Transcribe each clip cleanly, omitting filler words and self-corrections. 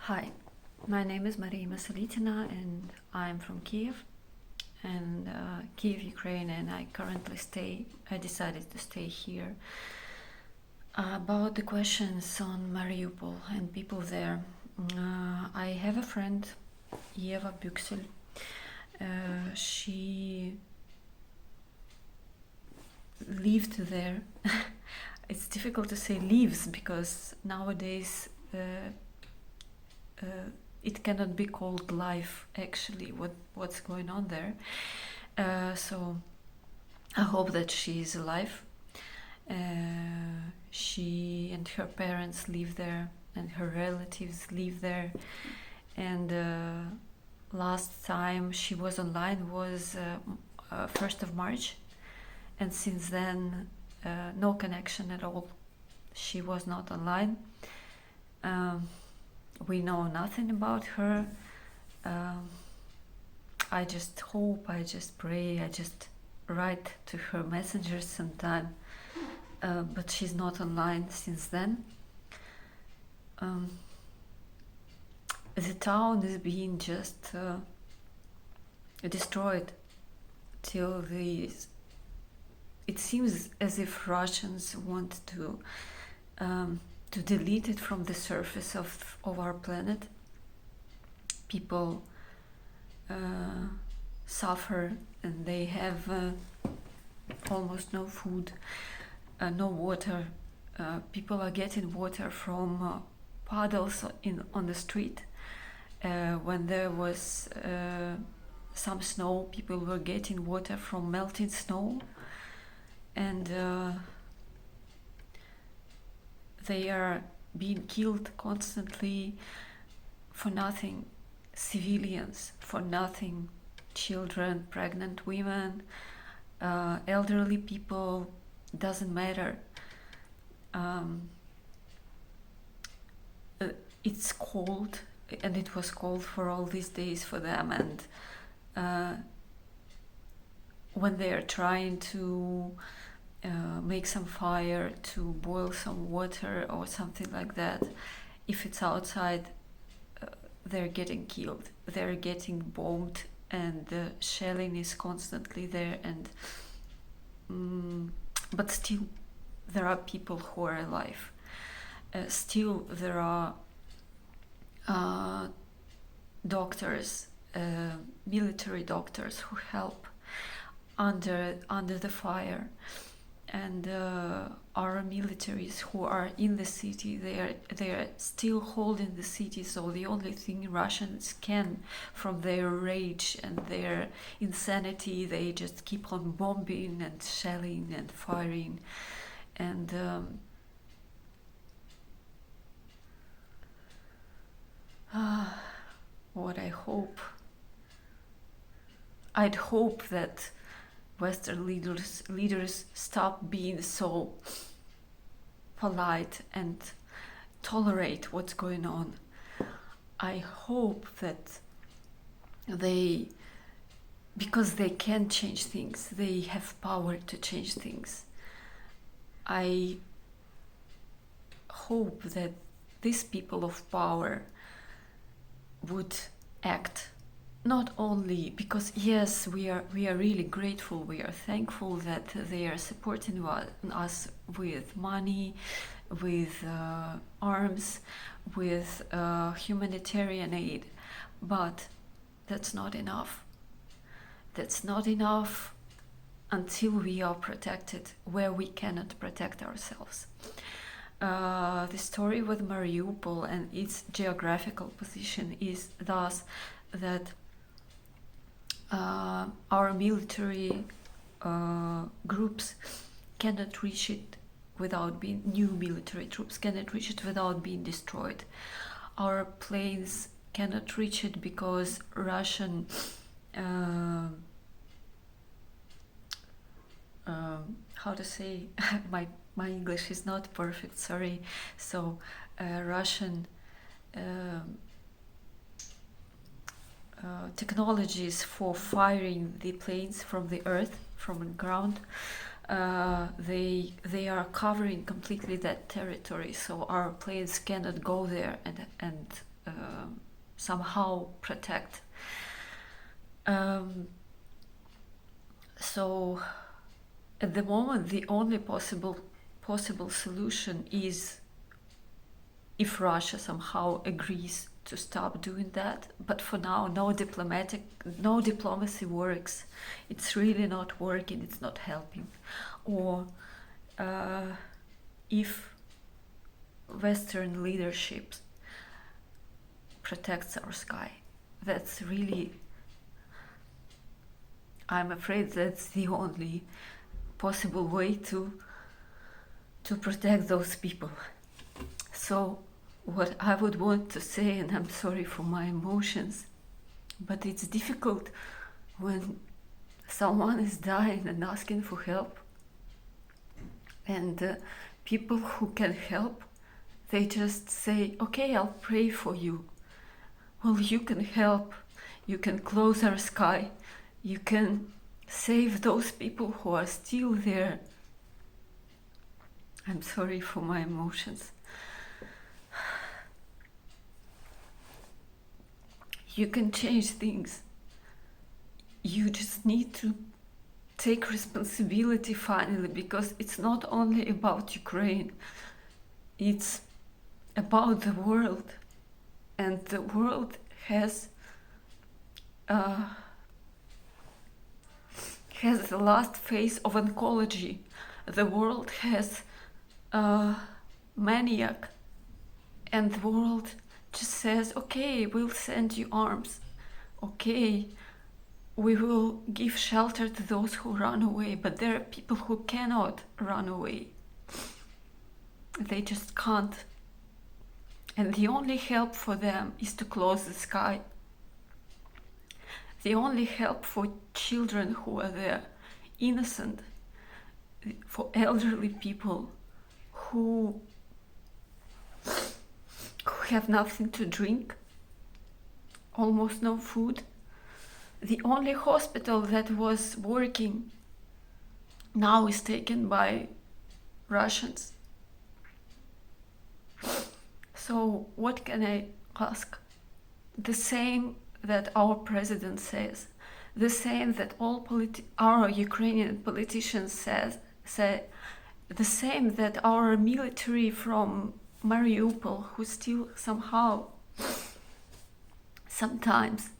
Hi, my name is Maria Masalitina and I'm from Kiev and Kiev, Ukraine, and I decided to stay here. About the questions on Mariupol and people there, I have a friend, Eva Buxel. She lived there. It's difficult to say lives because nowadays it cannot be called life actually what's going on there. So I hope that she is alive. She and her parents live there and her relatives live there, and last time she was online was 1st of March, and since then no connection at all. She was not online. We know nothing about her. I just hope, I just pray, I just write to her messengers sometime, but she's not online since then. The town is being just destroyed till it seems as if Russians want to delete it from the surface of our planet. People suffer and they have almost no food, no water. People are getting water from puddles on the street. When there was some snow, people were getting water from melting snow, and they are being killed constantly for nothing. Civilians for nothing. Children, pregnant women, elderly people, doesn't matter. It's cold, and it was cold for all these days for them, and when they are trying to make some fire, to boil some water or something like that, if it's outside, they're getting killed, they're getting bombed, and the shelling is constantly there, and but still there are people who are alive. Still there are doctors, military doctors who help under the fire, and our militaries who are in the city, they are still holding the city. So the only thing Russians can, from their rage and their insanity, they just keep on bombing and shelling and firing, and what I'd hope that Western leaders stop being so polite and tolerate what's going on. I hope that because they can change things, they have power to change things. I hope that these people of power would act, not only because yes, we are really grateful, we are thankful that they are supporting us with money, with arms, with humanitarian aid, but that's not enough. That's not enough until we are protected where we cannot protect ourselves. The story with Mariupol and its geographical position is thus that our military groups cannot reach it without being, new military troops cannot reach it without being destroyed. Our planes cannot reach it because Russian how to say, my English is not perfect, sorry. So Russian technologies for firing the planes from the earth, from the ground, they are covering completely that territory, so our planes cannot go there and somehow protect. So at the moment, the only possible solution is if Russia somehow agrees to stop doing that. But for now, no diplomacy works. It's really not working. It's not helping. Or if Western leadership protects our sky, that's really, I'm afraid that's the only possible way to protect those people. So what I would want to say, and I'm sorry for my emotions, but it's difficult when someone is dying and asking for help, and people who can help, they just say, okay, I'll pray for you. Well, you can help, you can close our sky, you can save those people who are still there. I'm sorry for my emotions. You can change things. You just need to take responsibility finally, because it's not only about Ukraine, it's about the world. And the world has the last phase of oncology. The world has maniac, and the world just says, okay, we'll send you arms, okay, we will give shelter to those who run away. But there are people who cannot run away. They just can't. And the only help for them is to close the sky. The only help for children who are there, innocent, for elderly people who have nothing to drink, almost no food. The only hospital that was working now is taken by Russians. So what can I ask? The same that our president says, the same that all our Ukrainian politicians say, the same that our military from Mariupol, who still somehow, sometimes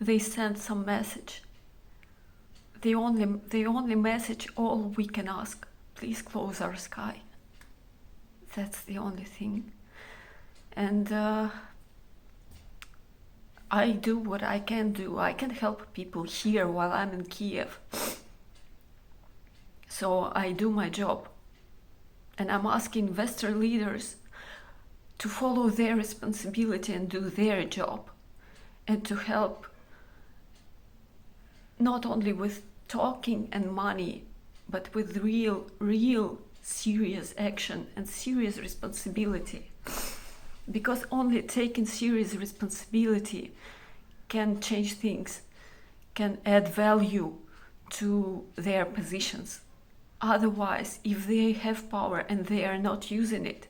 they send some message. The only message, all we can ask, please close our sky. That's the only thing. And I do what I can do. I can help people here while I'm in Kiev. So I do my job. And I'm asking Western leaders to follow their responsibility and do their job. And to help not only with talking and money, but with real serious action and serious responsibility. Because only taking serious responsibility can change things, can add value to their positions. Otherwise, if they have power and they are not using it,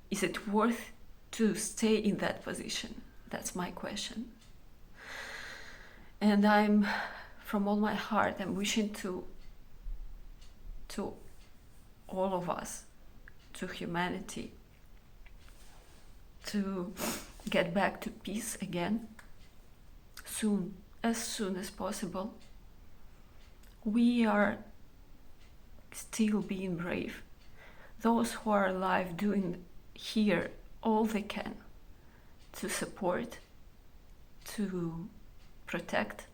is it worth to stay in that position? That's my question. And I'm, from all my heart, I'm wishing to all of us, to humanity, to get back to peace again, soon as possible. We are still being brave. Those who are alive doing here all they can to support, to protect.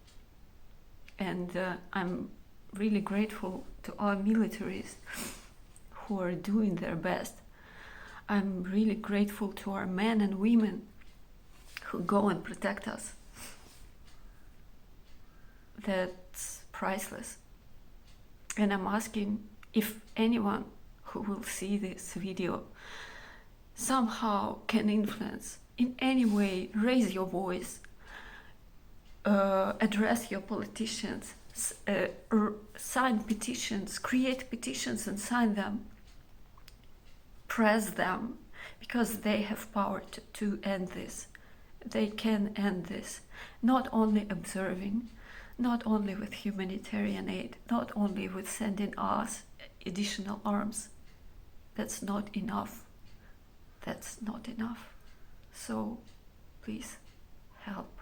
And I'm really grateful to our militaries who are doing their best. I'm really grateful to our men and women who go and protect us. That's priceless. And I'm asking if anyone who will see this video somehow can influence in any way, raise your voice, address your politicians, sign petitions, create petitions and sign them, press them, because they have power to end this. they can end this. Not only observing, not only with humanitarian aid, not only with sending us additional arms. That's not enough. That's not enough. So please help.